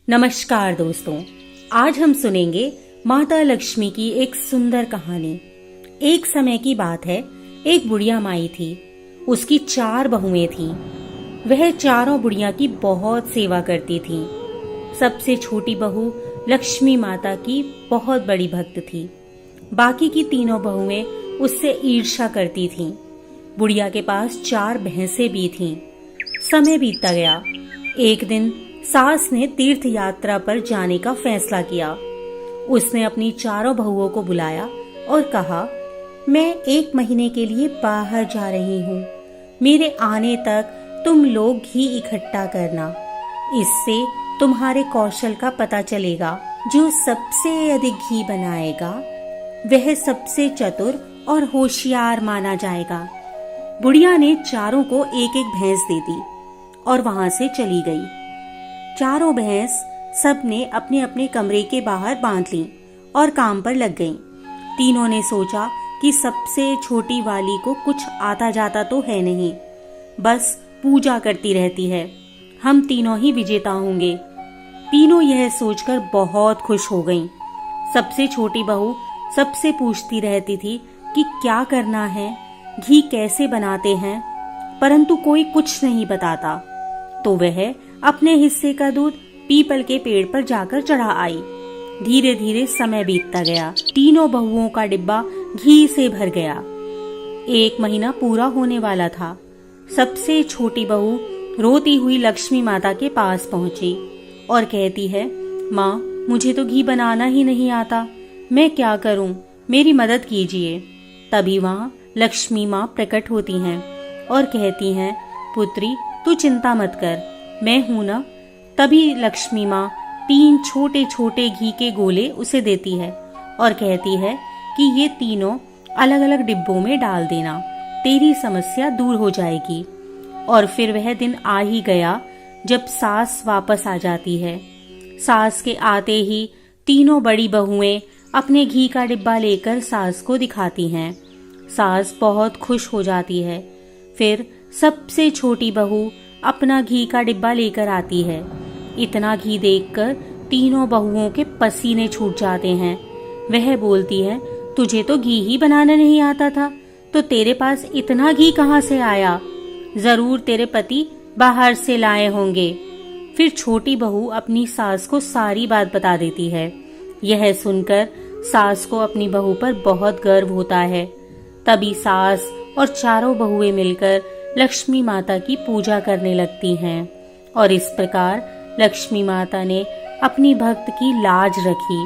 नमस्कार दोस्तों, आज हम सुनेंगे माता लक्ष्मी की एक सुंदर कहानी। एक समय की बात है, एक बुढ़िया माई थी। उसकी 4 बहुएं थीं। वह चारों बुढ़िया की बहुत सेवा करती थी। सबसे छोटी बहू लक्ष्मी माता की बहुत बड़ी भक्त थी। बाकी की तीनों बहुएं उससे ईर्ष्या करती थीं। बुढ़िया के पास 4 भैंसें भी थीं। समय बीतता गया। एक दिन सास ने तीर्थ यात्रा पर जाने का फैसला किया। उसने अपनी चारों बहुओं को बुलाया और कहा, मैं 1 महीने के लिए बाहर जा रही हूँ। मेरे आने तक तुम लोग घी इकट्ठा करना। इससे तुम्हारे कौशल का पता चलेगा। जो सबसे अधिक घी बनाएगा वह सबसे चतुर और होशियार माना जाएगा। बुढ़िया ने चारों को एक एक भैंस दे दी और वहां से चली गई। चारों भैंस सब ने अपने अपने कमरे के बाहर बांध ली और काम पर लग गईं। तीनों ने सोचा कि सबसे छोटी वाली को कुछ आता जाता तो है नहीं, बस पूजा करती रहती है। हम तीनों ही विजेता होंगे। तीनों यह सोचकर बहुत खुश हो गईं। सबसे छोटी बहू सबसे पूछती रहती थी कि क्या करना है, घी कैसे बनाते हैं, परंतु कोई कुछ नहीं बताता। तो वह अपने हिस्से का दूध पीपल के पेड़ पर जाकर चढ़ा आई। धीरे धीरे समय बीतता गया। तीनों बहुओं का डिब्बा घी से भर गया। 1 महीना पूरा होने वाला था। सबसे छोटी बहू रोती हुई लक्ष्मी माता के पास पहुंची और कहती है, माँ, मुझे तो घी बनाना ही नहीं आता। मैं क्या करूं? मेरी मदद कीजिए। तभी वहां लक्ष्मी माँ प्रकट होती हैं और कहती हैं, पुत्री, तू चिंता मत कर, मैं हूं ना। तभी लक्ष्मी माँ 3 छोटे छोटे घी के गोले उसे देती है और कहती है कि ये तीनों अलग अलग डिब्बों में डाल देना, तेरी समस्या दूर हो जाएगी। और फिर वह दिन आ ही गया जब सास वापस आ जाती है। सास के आते ही तीनों बड़ी बहुएं अपने घी का डिब्बा लेकर सास को दिखाती हैं। सास बहुत खुश हो जाती है। फिर सबसे छोटी बहू अपना घी का डिब्बा लेकर आती है। इतना घी देखकर तीनों बहुओं के पसीने छूट जाते हैं। वह बोलती है, तुझे तो घी ही बनाना नहीं आता था, तो तेरे पास इतना घी कहाँ से आया? जरूर तेरे पति बाहर से लाए होंगे। फिर छोटी बहू अपनी सास को सारी बात बता देती है। यह सुनकर सास को अपनी बहू पर बहुत गर्व होता है। तभी सास और चारों बहुएं मिलकर लक्ष्मी माता की पूजा करने लगती हैं और इस प्रकार लक्ष्मी माता ने अपनी भक्त की लाज रखी।